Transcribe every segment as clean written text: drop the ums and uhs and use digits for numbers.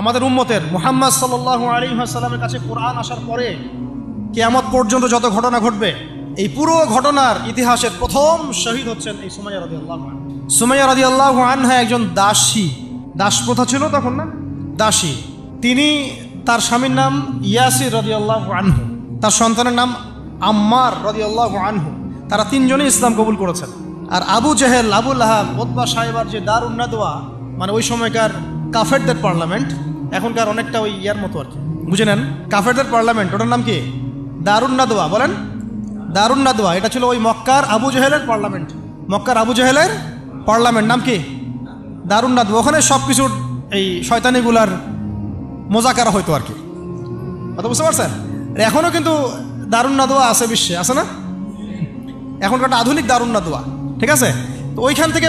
আমাদের উম্মতের মুহাম্মদ সাল্লাল্লাহু আলাইহি ওয়াসাল্লামের কাছে কোরআন আসার পরে কিয়ামত পর্যন্ত যত ঘটনা ঘটবে, এই পুরো ঘটনার ইতিহাসের প্রথম শহীদ হচ্ছেন এই সুমাইয়া রাদিয়াল্লাহু আনহা। সুমাইয়া রাদিয়াল্লাহু আনহা একজন দাসী, দাস প্রথা ছিল তখন না, দাসী। তিনি, তার স্বামীর নাম ইয়াসির রাদিয়াল্লাহু আনহু, তার সন্তানের নাম আম্মার রাদিয়াল্লাহু আনহু। তারা তিনজনই ইসলাম কবুল করেছেন। আর আবু জেহেল, আবু লাহাব, উতবা সাহেবার যে দারুন নাদওয়া, মানে ওই সময়কার কাফেরদের পার্লামেন্ট, এখনকার অনেকটা ওই ইয়ার মতো আর কি, বুঝে নেন, কাফেরদের পার্লামেন্ট, ওটার নাম কি? দারুন নাদওয়া। বলেন দারুন নাদওয়া। এটা ছিল ওই মক্কার আবু জেহেলের পার্লামেন্ট। মক্কার আবু জেহেলের পার্লামেন্ট নাম কি? দারুন নাদওয়া। ওখানে সব কিছুর এই শয়তানিগুলার মোজাকারা হইতো আর কি, কথা বুঝতে পারছেন? এখনও কিন্তু দারুন নাদওয়া আছে বিশ্বে, আছে না? এখনকার একটা আধুনিক দারুন নাদওয়া, ঠিক আছে? তো ওইখান থেকে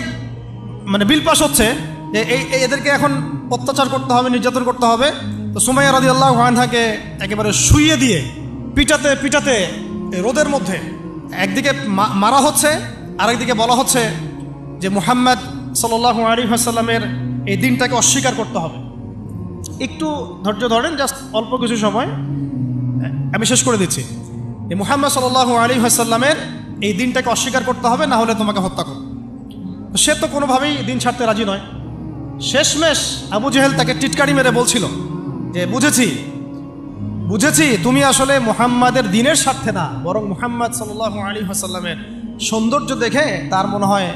মানে বিল পাস হচ্ছে যে এদেরকে এখন অত্যাচার করতে হবে, নির্যাতন করতে হবে। তো সুমাইয়া রাদিয়াল্লাহু আনহাকে একেবারে শুইয়ে দিয়ে পিটাতে পিটাতে রোদের মধ্যে একদিকে মারা হচ্ছে, আরেকদিকে বলা হচ্ছে যে মুহাম্মদ সাল্লাল্লাহু আলাইহি ওয়াসাল্লামের এই দিনটাকে অস্বীকার করতে হবে। একটু ধৈর্য ধরেন, জাস্ট অল্প কিছু সময়, আমি শেষ করে দিচ্ছি। এই মুহাম্মদ সাল্লাল্লাহু আলাইহি ওয়াসাল্লামের এই দিনটাকে অস্বীকার করতে হবে, না হলে তোমাকে হত্যা করো। সে তো কোনোভাবেই দিন ছাড়তে রাজি নয়। শেষমেশ আবু জেহেল তাকে টিটকারি মেরে বলছিল যে বুঝেছি তুমি আসলে মুহাম্মাদের দিনের স্বার্থে না, বরং মুহাম্মদ সাল্লাল্লাহু আলাইহি ওয়াসাল্লামের সৌন্দর্য দেখে তার মনে হয়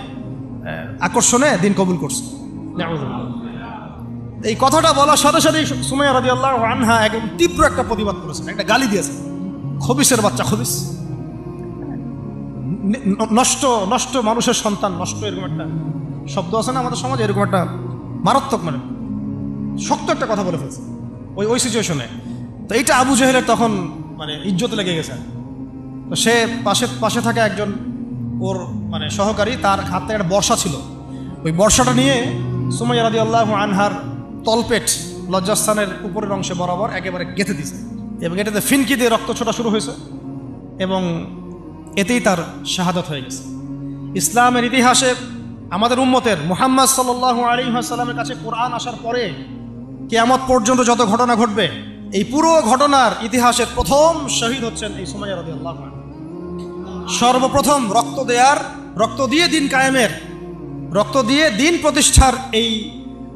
আকর্ষণে দিন কবুল করছে। এই কথাটা বলার সাথে সাথে সুমাইয়া রাদিয়াল্লাহু আনহা একদম তীব্র একটা প্রতিবাদ করেছেন, একটা গালি দিয়েছেন, খবিসের বাচ্চা, খবিস, নষ্ট নষ্ট মানুষের সন্তান, নষ্ট, এরকম একটা শব্দ আছে না আমাদের সমাজে, এরকম একটা মারাত্মক, মানে শক্ত একটা কথা বলে ফেলছে ওই সিচুয়েশনে। তো এইটা আবু জেহেলের তখন মানে ইজ্জতে লেগে গেছে। তো সে পাশে থাকা একজন ওর মানে সহকারী, তার হাতে একটা বর্ষা ছিল, ওই বর্ষাটা নিয়ে সুমাইয়া রাদিয়াল্লাহু আনহার তলপেট, লজ্জাস্থানের উপরের অংশে বরাবর একেবারে গেঁথে দিয়েছে, এবং এটাতে ফিনকি দিয়ে রক্ত ছোটা শুরু হয়েছে, এবং এতেই তার শাহাদাত হয়ে গেছে। ইসলামের ইতিহাসে আমাদের উম্মতের মুহাম্মদ সাল্লাল্লাহু আলাইহি ওয়াসাল্লামের কাছে কোরআন আসার পরে কিয়ামত পর্যন্ত যত ঘটনা ঘটবে, এই পুরো ঘটনার ইতিহাসের প্রথম শহীদ হচ্ছেন এই সুমাইয়া রাদিয়াল্লাহু আনহা। সর্বপ্রথম রক্ত দিয়ে দিন কায়েমের, রক্ত দিয়ে দিন প্রতিষ্ঠার এই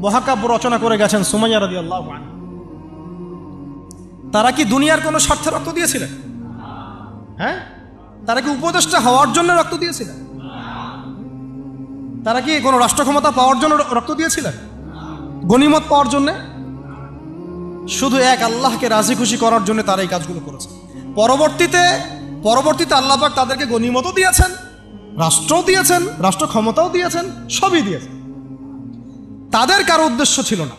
মহাকাব্য রচনা করে গেছেন সুমাইয়া রাদিয়াল্লাহু আনহা। তারা কি দুনিয়ার কোনো স্বার্থে রক্ত দিয়েছিলেন? হ্যাঁ, তারা কি উপদেষ্টা হওয়ার জন্য রক্ত দিয়েছিলেন? তারা কি কোনো রাষ্ট্র ক্ষমতা পাওয়ার জন্য রক্ত দিয়েছিলেন? গনিমত পাওয়ার জন্যে? শুধু এক আল্লাহকে রাজি খুশি করার জন্য তারা এই কাজগুলো করেছে। পরবর্তীতে আল্লাহ পাক তাদেরকে গনিমতও দিয়েছেন, রাষ্ট্রও দিয়েছেন, রাষ্ট্র ক্ষমতাও দিয়েছেন, সবই দিয়েছেন। তাদের কারো উদ্দেশ্য ছিল না,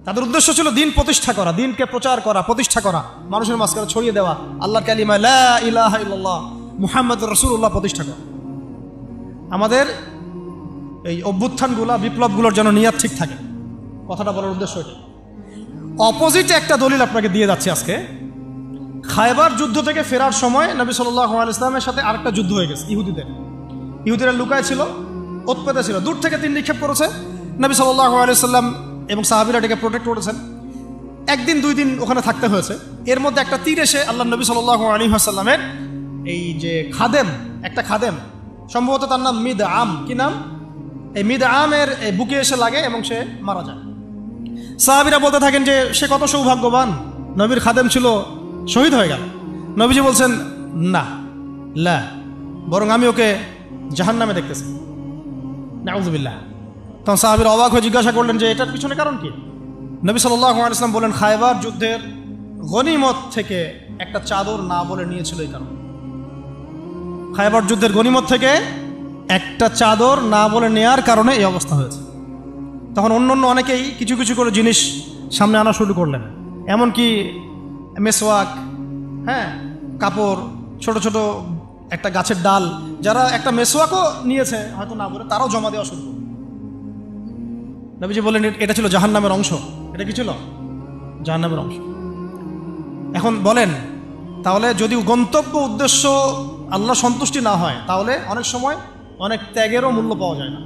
তাদের উদ্দেশ্য ছিল দিন প্রতিষ্ঠা করা, দিনকে প্রচার করা, প্রতিষ্ঠা করা, মানুষের মাঝখানে ছড়িয়ে দেওয়া আল্লাহর কালিমা লা ইলাহা ইল্লাল্লাহ মুহাম্মাদুর রাসূলুল্লাহ প্রতিষ্ঠা করা। আমাদের এই অভ্যুত্থানগুলা, বিপ্লবগুলোর যেন নিয়াত ঠিক থাকে, কথাটা বলার উদ্দেশ্য এটা। অপোজিটে একটা দলিল আপনাকে দিয়ে যাচ্ছে আজকে। খায়বার যুদ্ধ থেকে ফেরার সময় নবী সাল্লাল্লাহু আলাইহি ওয়াসাল্লামের সাথে আরেকটা যুদ্ধ হয়ে গেছে। ইহুদিরা লুকায় ছিল, ওৎপেতে ছিল, দূর থেকে তীর নিক্ষেপ করেছে। নবী সাল্লাল্লাহু আলাইহি ওয়াসাল্লাম এবং সাহাবীরা এটাকে প্রোটেক্ট করেছেন। একদিন দুই দিন ওখানে থাকতে হয়েছে। এর মধ্যে একটা তীর এসে আল্লাহ নবী সাল্লাল্লাহু আলাইহি ওয়াসাল্লামের এই যে খাদেম, একটা খাদেম, সম্ভবত তার নাম মিদআম, কি নাম, এই মিদআমের বুকে এসে লাগে এবং সে মারা যায়। সাহাবীরা বলতে থাকেন যে সে কত সৌভাগ্যবান, নবীর খাদেম ছিল, শহীদ হয়ে গেল। নবীজি বলছেন না, লা, বরং আমি ওকে জাহান্নামে দেখতেছি, নাউযুবিল্লাহ। তখন সাহাবীরা অবাক হয়ে জিজ্ঞাসা করলেন যে এটার পিছনে কারণ কি? নবী সাল্লাল্লাহু আলাইহি ওয়াসাল্লাম বলেন, খায়বার যুদ্ধের গনিমত থেকে একটা চাদর না বলে নিয়েছিল এই কারণে। খায়বার যুদ্ধের গনিমত থেকে একটা চাদর না বলে নেয়ার কারণে এই অবস্থা হয়েছে। তখন অন্য অনেকেই কিছু কিছু করে জিনিস সামনে আনা শুরু করলেন, এমনকি মেসওয়াক, হ্যাঁ, কাপড়, ছোট ছোট একটা গাছের ডাল, যারা একটা মেসওয়াকও নিয়েছে হয়তো না বলে, তারাও জমা দেওয়া শুরু করল। নবীজি বললেন এটা ছিল জাহান্নামের অংশ। এটা কি ছিল? জাহান্নামের অংশ। এখন বলেন, তাহলে যদি গন্তব্য উদ্দেশ্য আল্লাহ সন্তুষ্টি না হয়, তাহলে অনেক সময় অনেক ত্যাগেরও মূল্য পাওয়া যায় না।